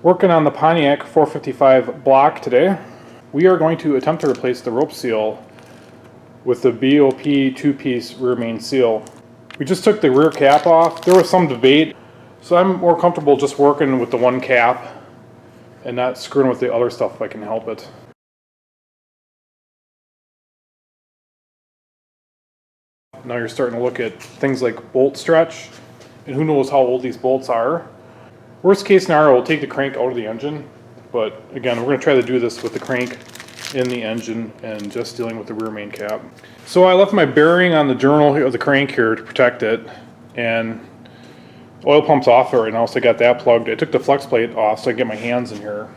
Working on the Pontiac 455 block today. We are going to attempt to replace the rope seal with the BOP 2-piece rear main seal. We just took the rear cap off. There was some debate, so I'm more comfortable just working with the one cap and not screwing with the other stuff if I can help it. Now you're starting to look at things like bolt stretch, and who knows how old these bolts are. Worst case scenario, we'll take the crank out of the engine, but again, we're going to try to do this with the crank in the engine and just dealing with the rear main cap. So I left my bearing on the journal of the crank here to protect it, and oil pump's off it right now, so I got that plugged. I took the flex plate off so I can get my hands in here.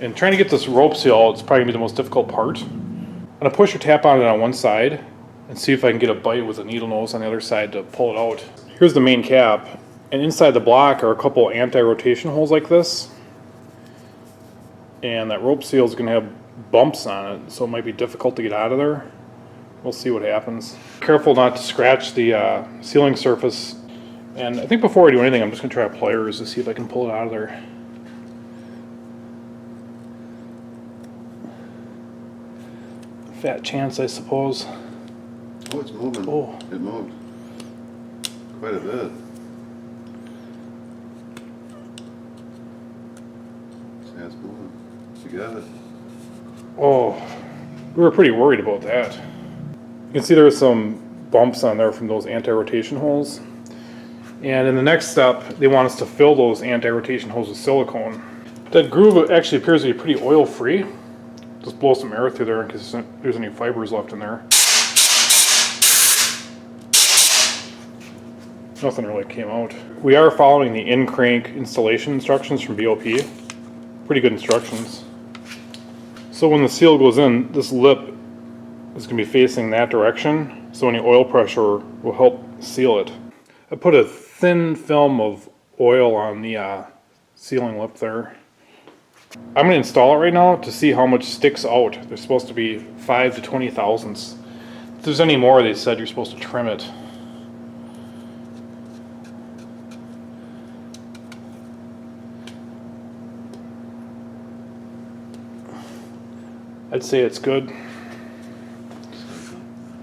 And trying to get this rope seal, it's probably going to be the most difficult part. I'm going to push or tap on it on one side and see if I can get a bite with a needle nose on the other side to pull it out. Here's the main cap, and inside the block are a couple anti-rotation holes like this. And that rope seal is going to have bumps on it, so it might be difficult to get out of there. We'll see what happens. Careful not to scratch the sealing surface. And I think before I do anything, I'm just going to try pliers to see if I can pull it out of there. Fat chance, I suppose. Oh, it's moving. Oh. It moved. Quite a bit. Yeah, it's moving. You got it. Oh, we were pretty worried about that. You can see there's some bumps on there from those anti-rotation holes. And in the next step, they want us to fill those anti-rotation holes with silicone. That groove actually appears to be pretty oil-free. Just blow some air through there in case there's any fibers left in there. Nothing really came out. We are following the in-crank installation instructions from BOP. Pretty good instructions. So when the seal goes in, this lip is going to be facing that direction, so any oil pressure will help seal it. I put a thin film of oil on the sealing lip there. I'm going to install it right now to see how much sticks out. There's supposed to be 5 to 20 thousandths. If there's any more, they said you're supposed to trim it. I'd say it's good.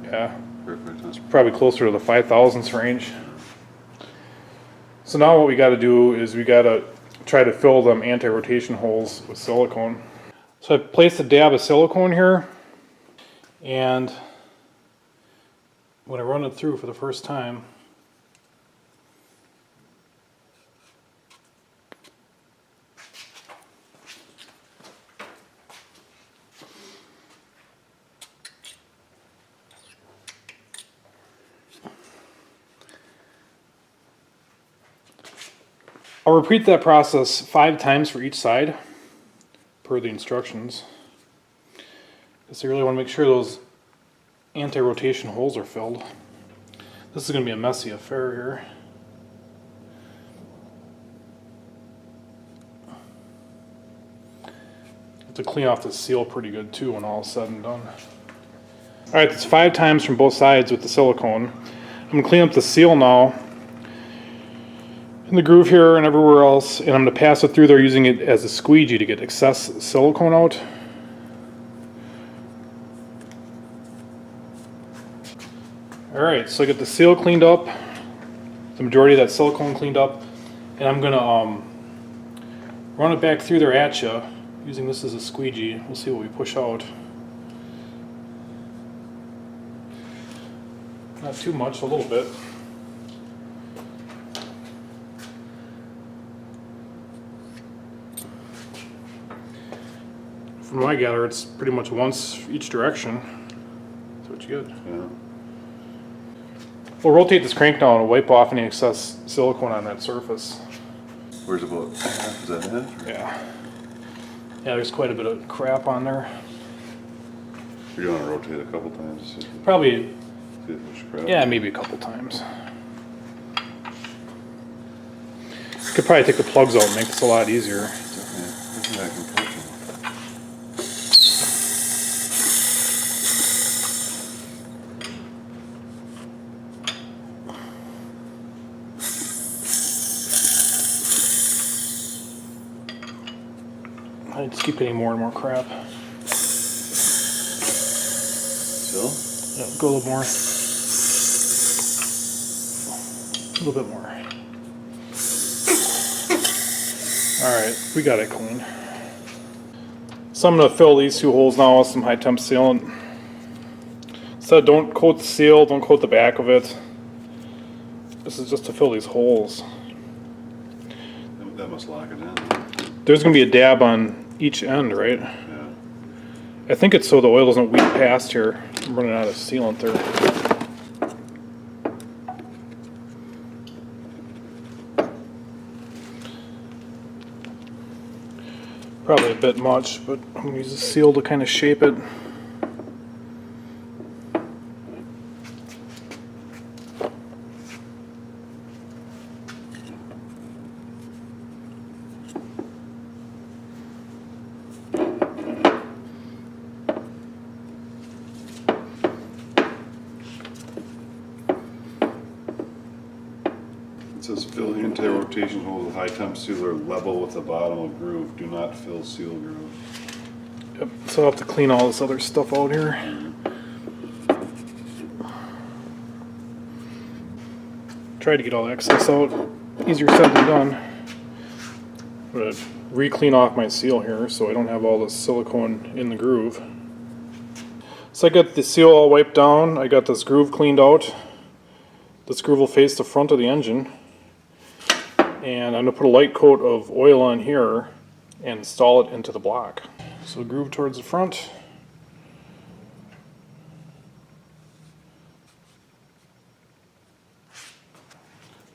Yeah. Perfect. It's probably closer to the 5 thousandths range. So now what we got to do is we got to try to fill them anti-rotation holes with silicone. So I placed a dab of silicone here, and when I run it through for the first time, I'll repeat that process 5 times for each side, per the instructions. Because I really want to make sure those anti-rotation holes are filled. This is going to be a messy affair here. Have to clean off the seal pretty good too when all is said and done. Alright, that's 5 times from both sides with the silicone. I'm going to clean up the seal now, in the groove here and everywhere else, and I'm going to pass it through there using it as a squeegee to get excess silicone out. Alright, so I get the seal cleaned up, the majority of that silicone cleaned up, and I'm going to run it back through there at you using this as a squeegee. We'll see what we push out. Not too much, a little bit. From what I gather, it's pretty much once each direction. That's what you get. Yeah. We'll rotate this crank now and wipe off any excess silicone on that surface. Where's about half? Is that half? Yeah. Yeah, there's quite a bit of crap on there. You're going to rotate a couple times to see Probably, if there's crap. yeah, maybe a couple times. Could probably take the plugs out and make this a lot easier. Isn't that compression? I just keep getting more and more crap. Still? Yeah, go a little more. A little bit more. Alright, we got it clean. So I'm going to fill these 2 holes now with some high temp sealant. So don't coat the seal, don't coat the back of it. This is just to fill these holes. That must lock it in. There's going to be a dab on each end, right? Yeah. I think it's so the oil doesn't weep past here. I'm running out of sealant there. Probably a bit much, but I'm going to use a seal to kind of shape it. It says fill anti-rotation hole with high temp sealer level with the bottom of groove. Do not fill seal groove. Yep. So I'll have to clean all this other stuff out here. Try to get all the excess out. Easier said than done. I'm going to re-clean off my seal here so I don't have all this silicone in the groove. So I got the seal all wiped down. I got this groove cleaned out. This groove will face the front of the engine. And I'm going to put a light coat of oil on here and install it into the block. So groove towards the front.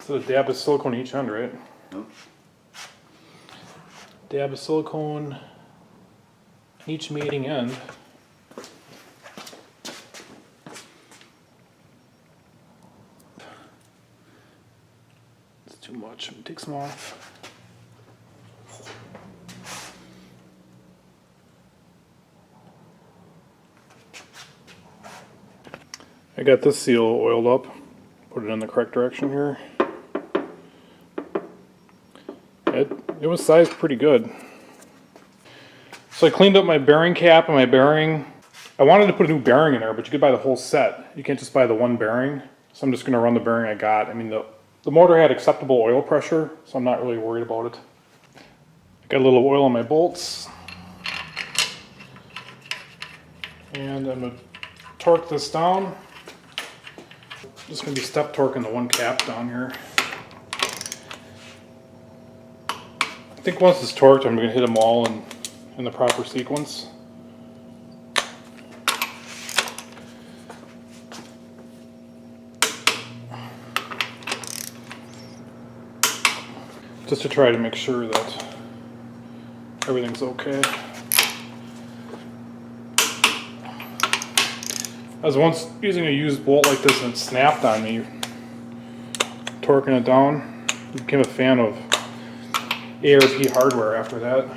So a dab of silicone each end, right? Nope. Dab of silicone each mating end. It's too much. I'm gonna take some off. I got this seal oiled up. Put it in the correct direction here. It was sized pretty good. So I cleaned up my bearing cap and my bearing. I wanted to put a new bearing in there, but you could buy the whole set. You can't just buy the one bearing. So I'm just gonna run the bearing I got. I mean, the motor had acceptable oil pressure, so I'm not really worried about it. I got a little oil on my bolts. And I'm gonna torque this down. Just gonna be step torquing the one cap down here. I think once it's torqued, I'm gonna hit them all in the proper sequence. Just to try to make sure that everything's okay. I was once using a used bolt like this and it snapped on me, torquing it down. I became a fan of ARP hardware after that.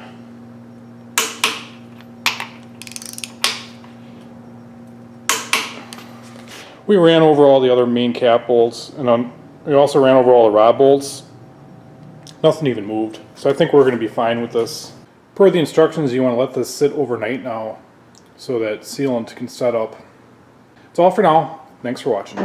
We ran over all the other main cap bolts, and we also ran over all the rod bolts. Nothing even moved, so I think we're going to be fine with this. Per the instructions, you want to let this sit overnight now so that sealant can set up. That's all for now. Thanks for watching.